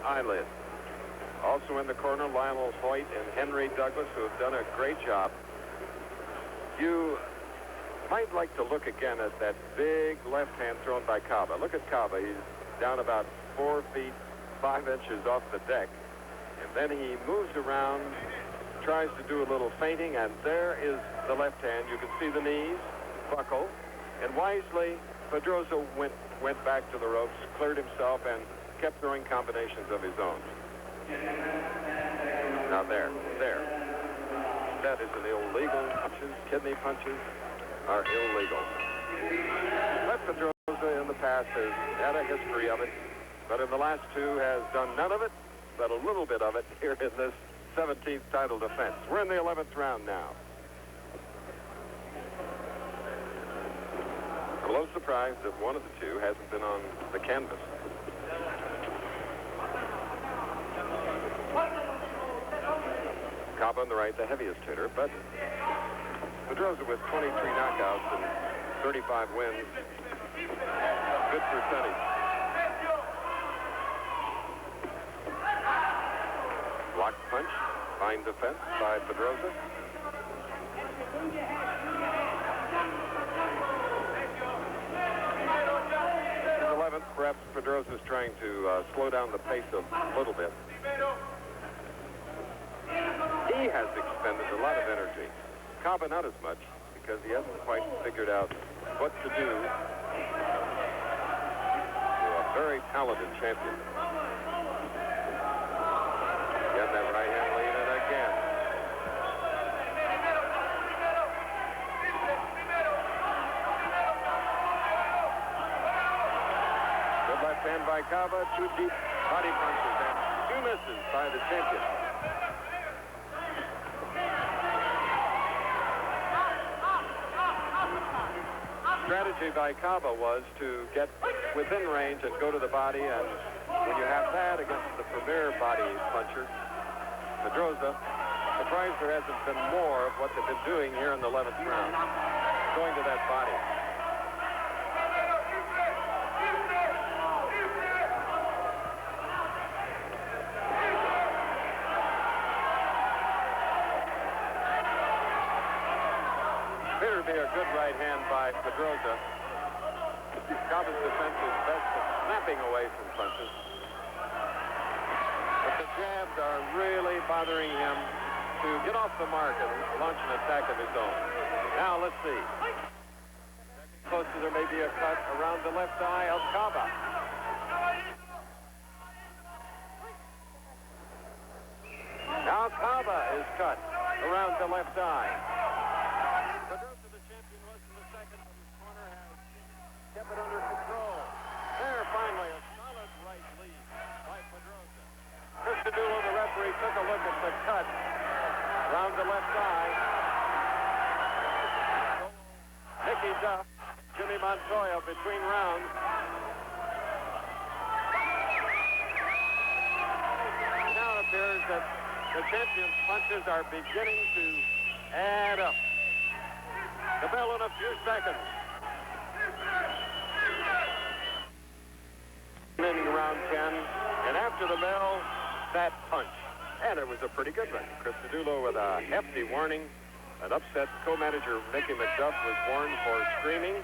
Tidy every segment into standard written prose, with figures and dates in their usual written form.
eyelid. Also in the corner, Lionel Hoyt and Henry Douglas, who have done a great job. You might like to look again at that big left hand thrown by Caba. Look at Caba. He's down about 4 feet 5 inches off the deck. And then he moves around, tries to do a little feinting, and there is the left hand. You can see the knees buckle. And wisely, Pedrosa went back to the ropes, cleared himself, and kept throwing combinations of his own. Now there. That is an illegal punches. Kidney punches are illegal. But Pedrosa in the past has had a history of it, but in the last two has done none of it, but a little bit of it here in this 17th title defense. We're in the 11th round now. I'm a little surprised that one of the two hasn't been on the canvas. Caba on the right, the heaviest hitter, but Pedrosa with 23 knockouts and 35 wins. Good percentage. Block punch, fine defense by Pedrosa. In the 11th, perhaps Pedrosa is trying to slow down the pace a little bit. He has expended a lot of energy. Caba not as much, because he hasn't quite figured out what to do to a very talented champion. Again, that right hand lead, and again. Good left hand by Caba, 2 deep body punches, and 2 misses by the champion. Strategy by Caba was to get within range and go to the body, and when you have that against the premier body puncher, Pedrosa, surprised there hasn't been more of what they've been doing here in the 11th round, going to that body. Appeared to be a good right hand by Pedrosa. Caba's defense is best at snapping away from punches. But the jabs are really bothering him to get off the mark and launch an attack of his own. Now let's see. Close to there may be a cut around the left eye of Caba. Now Caba is cut around the left eye. Pedrosa, the champion, was in the second, but his corner has kept it under control. There, finally, a solid right lead by Pedrosa. Christodoulou, the referee, took a look at the cut around the left eye. Nicky Duff, Jimmy Montoya between rounds. Now it appears that the champion's punches are beginning to add up. The bell in a few seconds. In round 10, and after the bell, that punch. And it was a pretty good one. Christodoulou with a hefty warning. An upset co-manager Mickey McDuff was warned for screaming,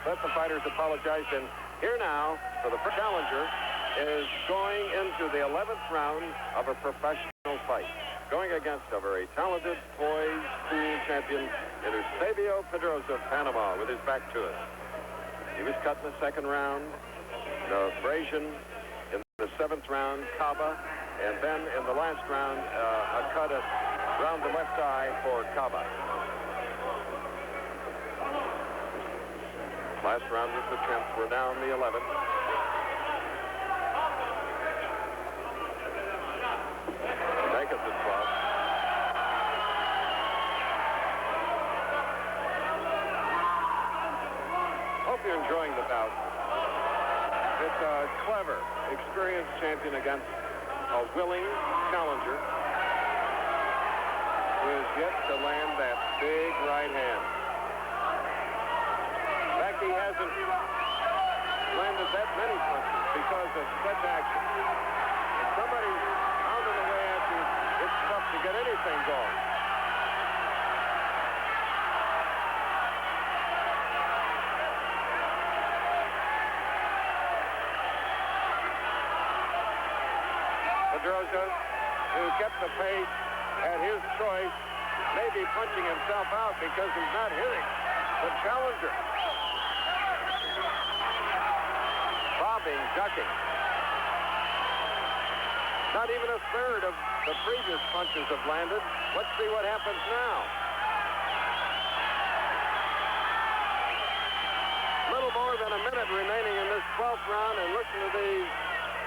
but the fighters apologized. And here now, for the first challenger, is going into the 11th round of a professional fight. Going against a very talented, poised, cool champion, it is Eusebio Pedrosa of Panama with his back to it. He was cut in the second round. The abrasion in the 7th round, Caba, and then in the last round, a cut around the left eye for Caba. Last round was the 10th. We're now in the 11th. Make it the 12th. Hope you're enjoying the bout. It's a clever, experienced champion against a willing challenger who has yet to land that big right hand. In fact, he hasn't landed that many punches because of such action. And some Pedrosa, who kept the pace at his choice, may be punching himself out because he's not hitting the challenger. Bobbing, ducking. Not even a third of the previous punches have landed. Let's see what happens now. Little more than a minute remaining in this 12th round, and listen to these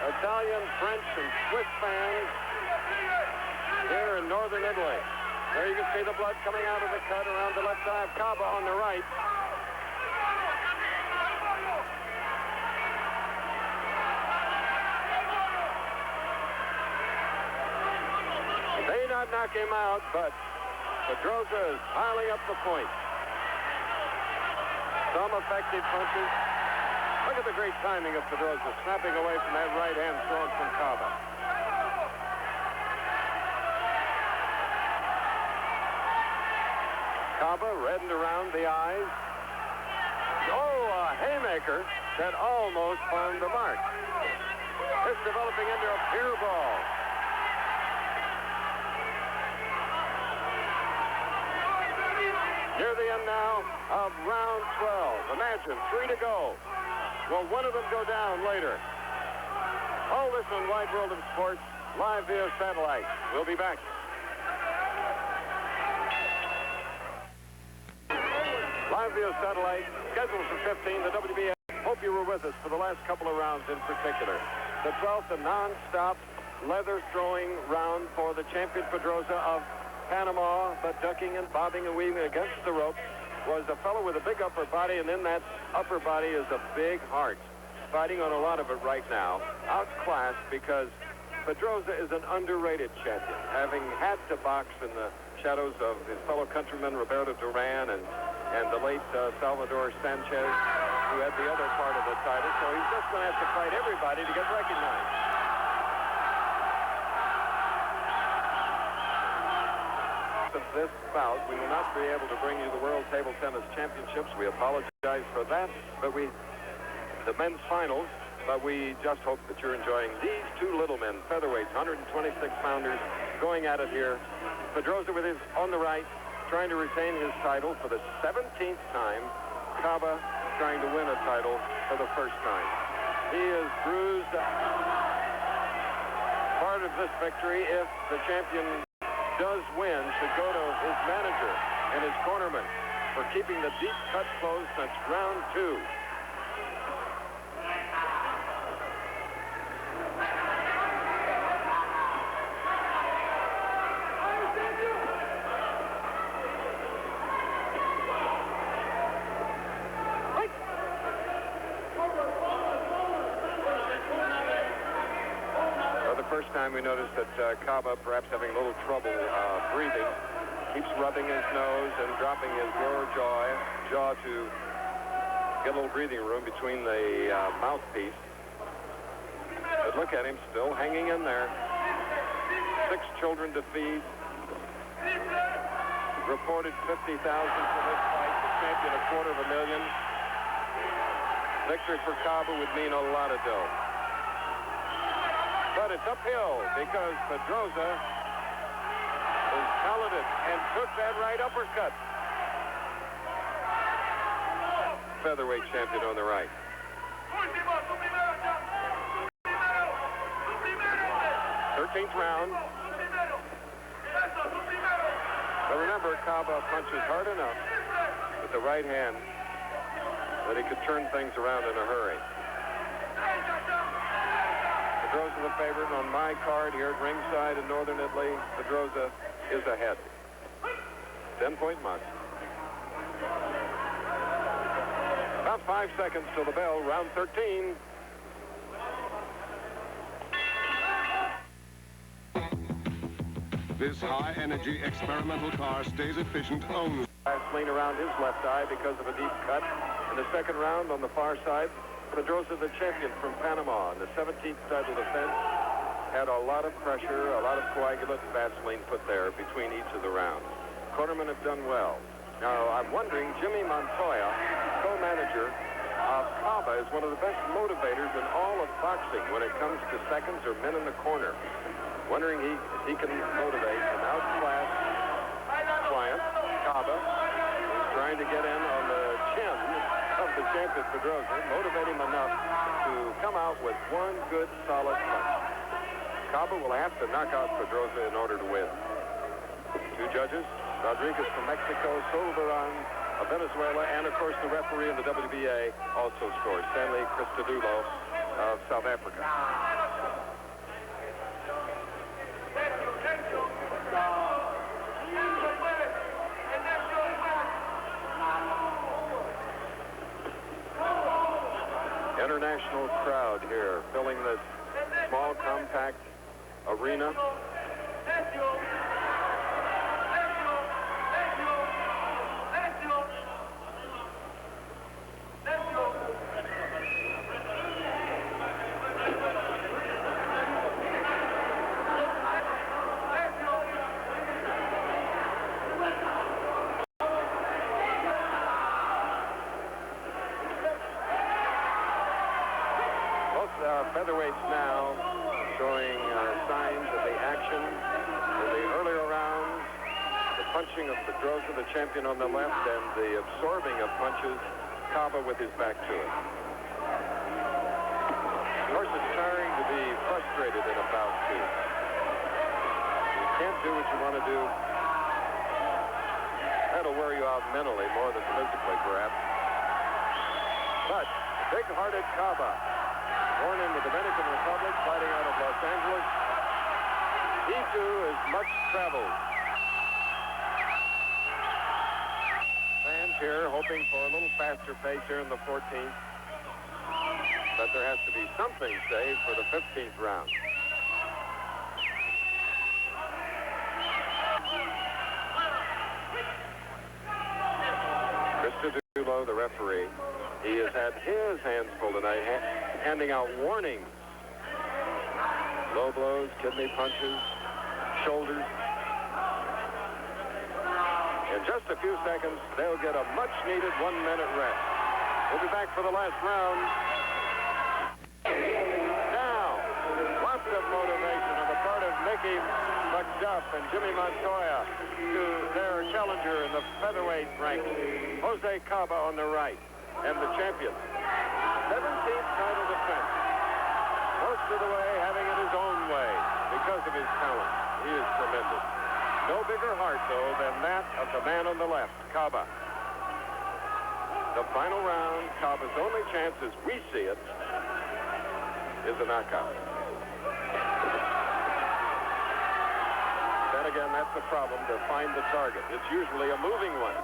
Italian, French, and Swiss fans here in northern Italy. There you can see the blood coming out of the cut around the left eye of Caba on the right. May not knock him out, but Pedrosa is piling up the points. Some effective punches. Look at the great timing of Pedrosa, snapping away from that right hand thrown from Caba. Caba reddened around the eyes. Oh, a haymaker that almost found the mark. It's developing into a pier ball. Near the end now of round 12. Imagine, 3 to go. Will one of them go down later? All this on Wide World of Sports, live via satellite. We'll be back. Live via satellite, scheduled for 15, the WBA. Hope you were with us for the last couple of rounds in particular. The 12th, a non-stop leather-throwing round for the champion Pedrosa of Panama, but ducking and bobbing and weaving against the rope was a fellow with a big upper body, and in that upper body is a big heart. Fighting on a lot of it right now. Outclassed because Pedrosa is an underrated champion, having had to box in the shadows of his fellow countrymen Roberto Duran and the late Salvador Sanchez, who had the other part of the title. So he's just going to have to fight everybody to get recognized. This bout, we will not be able to bring you the World Table Tennis Championships. We apologize for that, but the men's finals, but we just hope that you're enjoying these two little men, featherweights, 126-pounders, going at it here. Pedrosa with his on the right, trying to retain his title for the 17th time. Caba trying to win a title for the first time. He is bruised. Part of this victory, if the champion does win, should go to his manager and his cornerman for keeping the deep cut closed since round 2. First time we noticed that Caba, perhaps having a little trouble breathing, keeps rubbing his nose and dropping his lower jaw to get a little breathing room between the mouthpiece. But look at him, still hanging in there. 6 children to feed. Reported 50,000 for this fight. The champion, $250,000. Victory for Caba would mean a lot of dough. But it's uphill because Pedrosa is talented and took that right uppercut. Featherweight champion on the right. 13th round. But remember, Caba punches hard enough with the right hand that he could turn things around in a hurry. Pedrosa the favorite on my card here at ringside in northern Italy. Pedrosa is ahead. 10-point mark. About 5 seconds till the bell, round 13. This high-energy experimental car stays efficient only. Gasoline around his left eye because of a deep cut. In the second round on the far side, Pedrosa, the champion from Panama, in the 17th title defense, had a lot of pressure, a lot of coagulant and Vaseline put there between each of the rounds. Cornermen have done well. Now, I'm wondering, Jimmy Montoya, co-manager Caba is one of the best motivators in all of boxing when it comes to seconds or men in the corner. Wondering if he can motivate an outclassed client, Caba, who's trying to get in on the chin of the champion Pedrosa, motivate him enough to come out with one good, solid punch. Caba will have to knock out Pedrosa in order to win. Two judges, Rodriguez from Mexico, Solveran of Venezuela, and, of course, the referee in the WBA also scores, Stanley Christodoulou of South Africa. International crowd here, filling this small, compact arena. Featherweights now showing signs of the action in the earlier rounds. The punching of Pedrosa, the champion, on the left, and the absorbing of punches, Caba with his back to it. Of course, it's tiring to be frustrated in a bout, too. You can't do what you want to do. That'll wear you out mentally more than physically, perhaps. But big-hearted Caba, born in the Dominican Republic, fighting out of Los Angeles. He, too, is much traveled. Fans here hoping for a little faster pace here in the 14th. But there has to be something saved for the 15th round. Christodoulou, the referee, he has had his hands full tonight, handing out warnings. Low blows, kidney punches, shoulders. In just a few seconds, they'll get a much-needed 1-minute rest. We'll be back for the last round. Now, lots of motivation on the part of Mickey McDuff and Jimmy Montoya to their challenger in the featherweight ranks, Jose Caba on the right, and the champion. 17th title defense. Most of the way having it his own way because of his talent. He is tremendous. No bigger heart, though, than that of the man on the left, Caba. The final round, Caba's only chance, as we see it, is a knockout. Then again, that's the problem, to find the target. It's usually a moving one.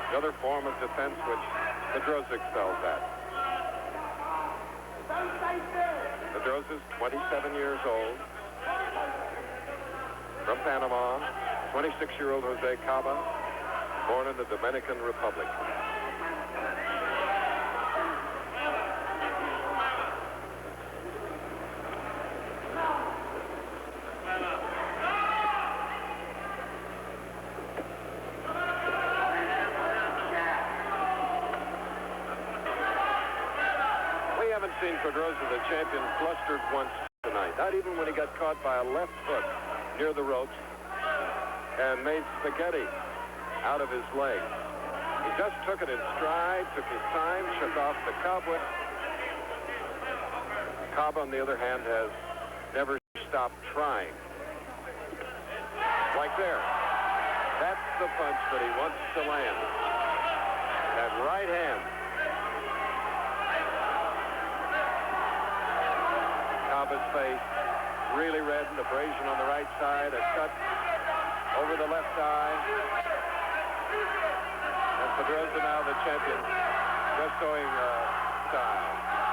Another form of defense which Pedrosa excels at. Pedrosa's 27 years old. From Panama, 26-year-old Jose Caba, born in the Dominican Republic. We haven't seen Pedrosa, the champion, flustered once tonight. Not even when he got caught by a left hook near the ropes and made spaghetti out of his leg. He just took it in stride, took his time, shook off the cobweb. Caba, on the other hand, has never stopped trying. Like there. That's the punch that he wants to land. That right hand. Caba's face really red, an abrasion on the right side, a cut over the left eye. And Pedrosa, now the champion, just showing style.